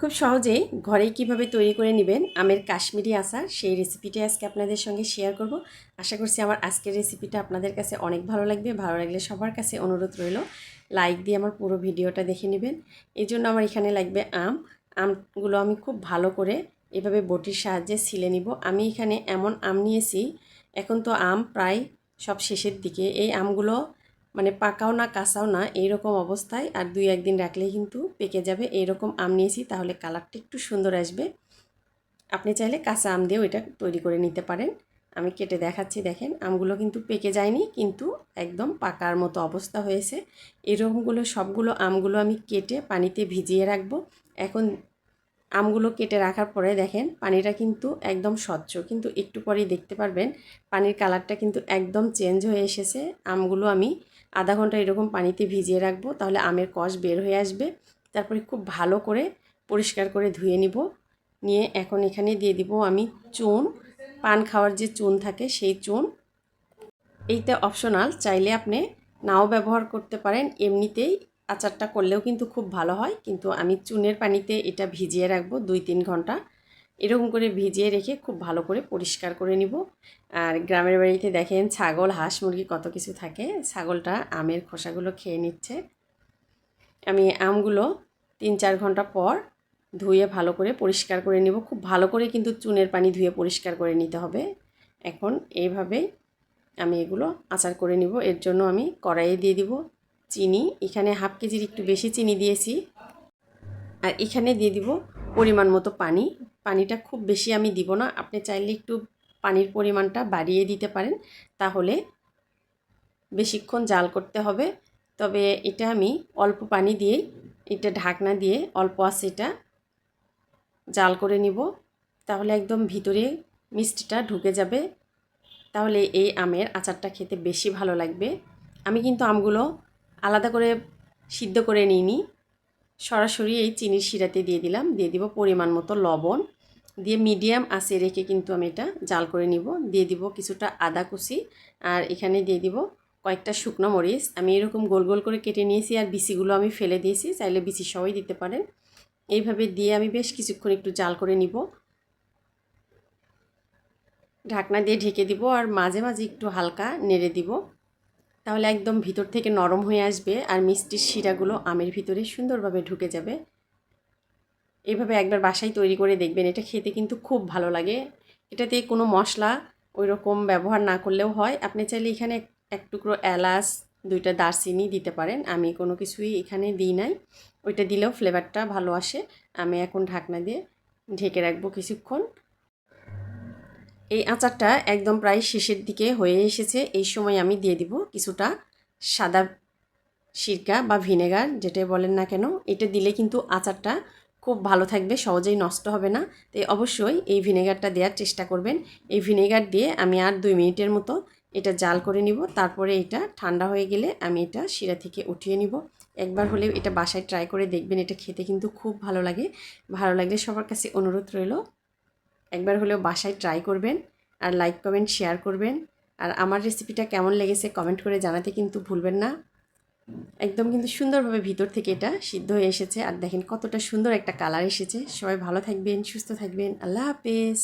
খুব সহজেই ঘরেই কিভাবে তৈরি করে নেবেন আমের কাশ্মীরি আচার সেই রেসিপিটা আজকে আপনাদের সঙ্গে শেয়ার করব। আশা করছি আমার আজকের রেসিপিটা আপনাদের কাছে অনেক ভালো লাগবে। ভালো লাগলে সবার কাছে অনুরোধ রইল লাইক দিয়ে আমার পুরো ভিডিওটা দেখে নেবেন। এই জন্য আমার এখানে লাগবে আমগুলো আমি খুব ভালো করে এভাবে বটির সাহায্যে ছিলে নিব। আমি এখানে এমন আম নিয়েছি, এখন তো আম প্রায় সব শেষের দিকে। এই আমগুলো মানে পাকাও না কাঁচাও না এইরকম অবস্থায়, আর 2-1 দিন রাখলেই কিন্তু পেকে যাবে। এইরকম আম নিয়েছি, তাহলে কালারটা একটু সুন্দর আসবে। আপনি চাইলে কাঁচা আম দিয়েও এটা তৈরি করে নিতে পারেন। আমি কেটে দেখাচ্ছি, দেখেন আমগুলো কিন্তু পেকে যায়নি, কিন্তু একদম পাকার মতো অবস্থা হয়েছে। এরকমগুলো সবগুলো আমগুলো আমি কেটে পানিতে ভিজিয়ে রাখবো। এখন আমগুলো কেটে রাখার পরে দেখেন পানিটা কিন্তু একদম স্বচ্ছ, কিন্তু একটু পরেই দেখতে পারবেন পানির কালারটা কিন্তু একদম চেঞ্জ হয়ে এসেছে। আমগুলো আমি আধা ঘন্টা এরকম পানিতে ভিজিয়ে রাখবো, তাহলে আমের কষ বের হয়ে আসবে। তারপরে খুব ভালো করে পরিষ্কার করে ধুয়ে নিব। নিয়ে এখন এখানে দিয়ে দিব আমি চুন, পান খাওয়ার যে চুন থাকে সেই চুন। এইটা অপশনাল, চাইলে আপনি নাও ব্যবহার করতে পারেন, এমনিতেই আচারটা করলেও কিন্তু খুব ভালো হয়। কিন্তু আমি চুনের পানিতে এটা ভিজিয়ে রাখবো 2-3 ঘন্টা। এরকম করে ভিজিয়ে রেখে খুব ভালো করে পরিষ্কার করে নিব। আর গ্রামের বাড়িতে দেখেন ছাগল, হাঁস, মুরগি কত কিছু থাকে। ছাগলটা আমের খোসাগুলো খেয়ে নিচ্ছে। আমি আমগুলো 3-4 ঘন্টা পর ধুয়ে ভালো করে পরিষ্কার করে নিব। খুব ভালো করে কিন্তু চুনের পানি ধুয়ে পরিষ্কার করে নিতে হবে। এখন এইভাবেই আমি এগুলো আচার করে নিব। এর জন্য আমি কড়াইয়ে দিয়ে দিব চিনি। এখানে হাফ কেজির একটু বেশি চিনি দিয়েছি। আর এখানে দিয়ে দিব পরিমাণ মতো পানি। পানিটা খুব বেশি আমি দিব না, আপনি চাইলে একটু পানির পরিমাণটা বাড়িয়ে দিতে পারেন, তাহলে বেশিক্ষণ জাল করতে হবে। তবে এটা আমি অল্প পানি দিয়েই এটা ঢাকনা দিয়ে অল্প আছে এটা জাল করে নিব, তাহলে একদম ভিতরে মিষ্টিটা ঢুকে যাবে। তাহলে এই আমের আচারটা খেতে বেশি ভালো লাগবে। আমি কিন্তু আমগুলো আলাদা করে সিদ্ধ করে নিইনি, সরাসরি এই চিনির শিরাতে দিয়ে দিলাম। দিয়ে দিব পরিমাণ মতো লবণ, দিয়ে মিডিয়াম আঁচে রেখে কিন্তু আমি এটা জাল করে নিব। দিয়ে দিব কিছুটা আদা কুচি, আর এখানে দিয়ে দিব কয়েকটা শুকনো মরিচ। আমি এরকম গোল গোল করে কেটে নিয়েছি, আর বিচিগুলো আমি ফেলে দিয়েছি, চাইলে বিচি সহই দিতে পারেন। এইভাবে দিয়ে আমি বেশ কিছুক্ষণ একটু জাল করে নিব। ঢাকনা দিয়ে ঢেকে দিব, আর মাঝে মাঝে একটু হালকা নেড়ে দিব, তাহলে একদম ভিতর থেকে নরম হয়ে আসবে, আর মিষ্টির শিরাগুলো আমের ভিতরে সুন্দরভাবে ঢুকে যাবে। এইভাবে একবার বাসায় তৈরি করে দেখবেন, এটা খেতে কিন্তু খুব ভালো লাগে। এটাতে কোনো মশলা ওই রকম ব্যবহার না করলেও হয়। আপনি চাইলে এখানে এক টুকরো এলাচ, 2টা দারচিনি দিতে পারেন। আমি কোনো কিছুই এখানে দিই নাই, ওইটা দিলেও ফ্লেভারটা ভালো আসে। আমি এখন ঢাকনা দিয়ে ঢেকে রাখবো কিছুক্ষণ। এই আচারটা একদম প্রায় শেষের দিকে হয়ে এসেছে। এই সময় আমি দিয়ে দিব কিছুটা সাদা সিরকা বা ভিনেগার, যেটাই বলেন না কেন। এটা দিলে কিন্তু আচারটা খুব ভালো থাকবে, সহজেই নষ্ট হবে না। তাই অবশ্যই এই ভিনেগারটা দেওয়ার চেষ্টা করবেন। এই ভিনেগার দিয়ে আমি আর 2 মিনিটের মতো এটা জাল করে নিব। তারপরে এটা ঠান্ডা হয়ে গেলে আমি এটা শিরা থেকে উঠিয়ে নিব। একবার হলেও এটা বাসায় ট্রাই করে দেখবেন, এটা খেতে কিন্তু খুব ভালো লাগে। ভালো লাগলে সবার কাছে অনুরোধ রইল একবার হলেও বাসায় ট্রাই করবেন, আর লাইক কমেন্ট শেয়ার করবেন। আর আমার রেসিপিটা কেমন লেগেছে কমেন্ট করে জানাতে কিন্তু ভুলবেন না। একদম কিন্তু সুন্দরভাবে ভিতর থেকে এটা সিদ্ধ হয়ে এসেছে, আর দেখেন কতটা সুন্দর একটা কালার এসেছে। সবাই ভালো থাকবেন, সুস্থ থাকবেন। আল্লাহ হাফেজ।